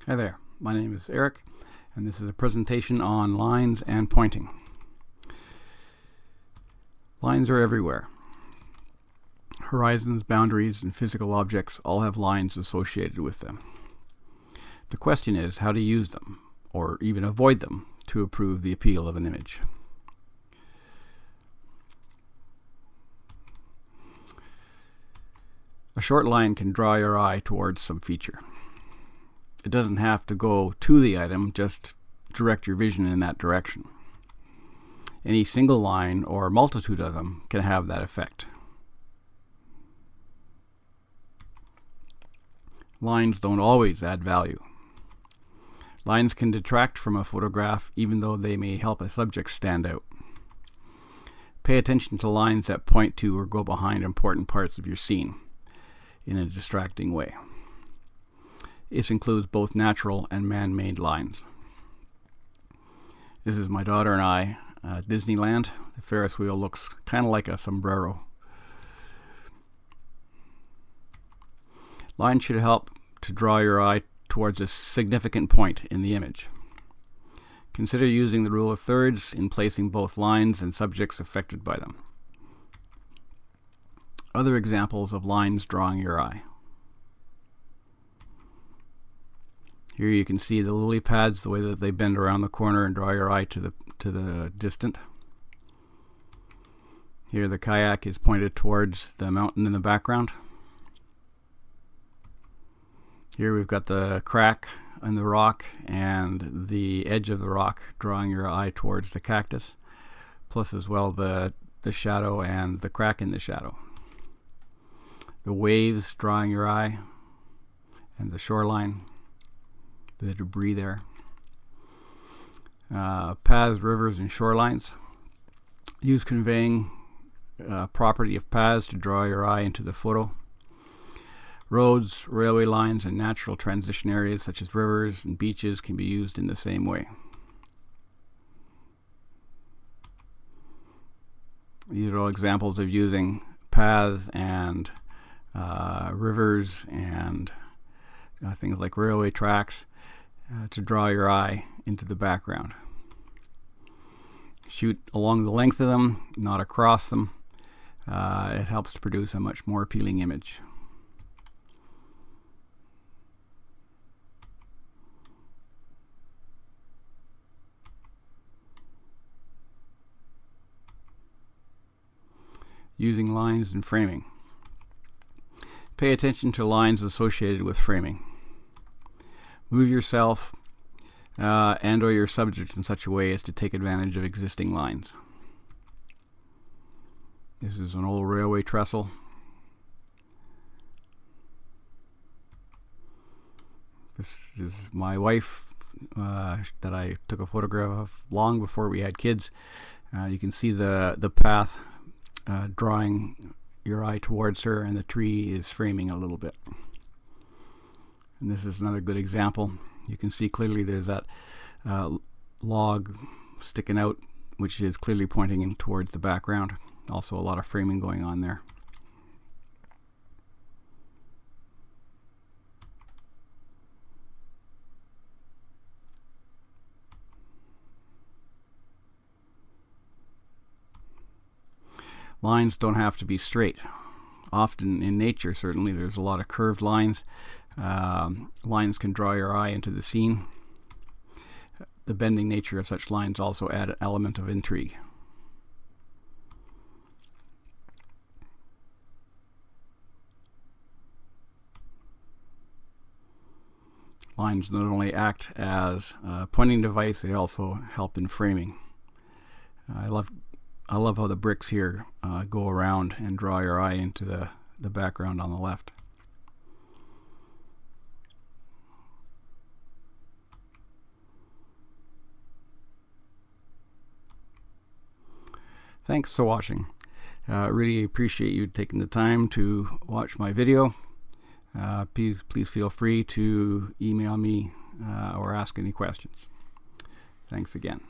Hi there, my name is Eric, and this is a presentation on lines and pointing. Lines are everywhere. Horizons, boundaries, and physical objects all have lines associated with them. The question is how to use them, or even avoid them, to improve the appeal of an image. A short line can draw your eye towards some feature. It doesn't have to go to the item, just direct your vision in that direction. Any single line or multitude of them can have that effect. Lines don't always add value. Lines can detract from a photograph even though they may help a subject stand out. Pay attention to lines that point to or go behind important parts of your scene in a distracting way. This includes both natural and man-made lines. This is my daughter and I at Disneyland. The Ferris wheel looks kind of like a sombrero. Lines should help to draw your eye towards a significant point in the image. Consider using the rule of thirds in placing both lines and subjects affected by them. Other examples of lines drawing your eye. Here you can see the lily pads, the way that they bend around the corner and draw your eye to the distant. Here the kayak is pointed towards the mountain in the background. Here we've got the crack in the rock and the edge of the rock drawing your eye towards the cactus, plus as well the shadow and the crack in the shadow. The waves drawing your eye and the shoreline, the debris there. Paths, rivers, and shorelines. Use conveying property of paths to draw your eye into the photo. Roads, railway lines, and natural transition areas such as rivers and beaches can be used in the same way. These are all examples of using paths and rivers and things like railway tracks to draw your eye into the background. Shoot along the length of them, not across them. It helps to produce a much more appealing image. Using lines and framing. Pay attention to lines associated with framing. Move yourself and or your subject in such a way as to take advantage of existing lines. This is an old railway trestle. This is my wife that I took a photograph of long before we had kids. You can see the path drawing your eye towards her, and the tree is framing a little bit. And this is another good example. You can see clearly there's that log sticking out, which is clearly pointing in towards the background. Also a lot of framing going on there. Lines don't have to be straight. Often in nature, certainly, there's a lot of curved lines. Lines can draw your eye into the scene. The bending nature of such lines also add an element of intrigue. Lines not only act as a pointing device, they also help in framing. I love how the bricks here go around and draw your eye into the background on the left. Thanks for watching. Really appreciate you taking the time to watch my video. Please feel free to email me or ask any questions. Thanks again.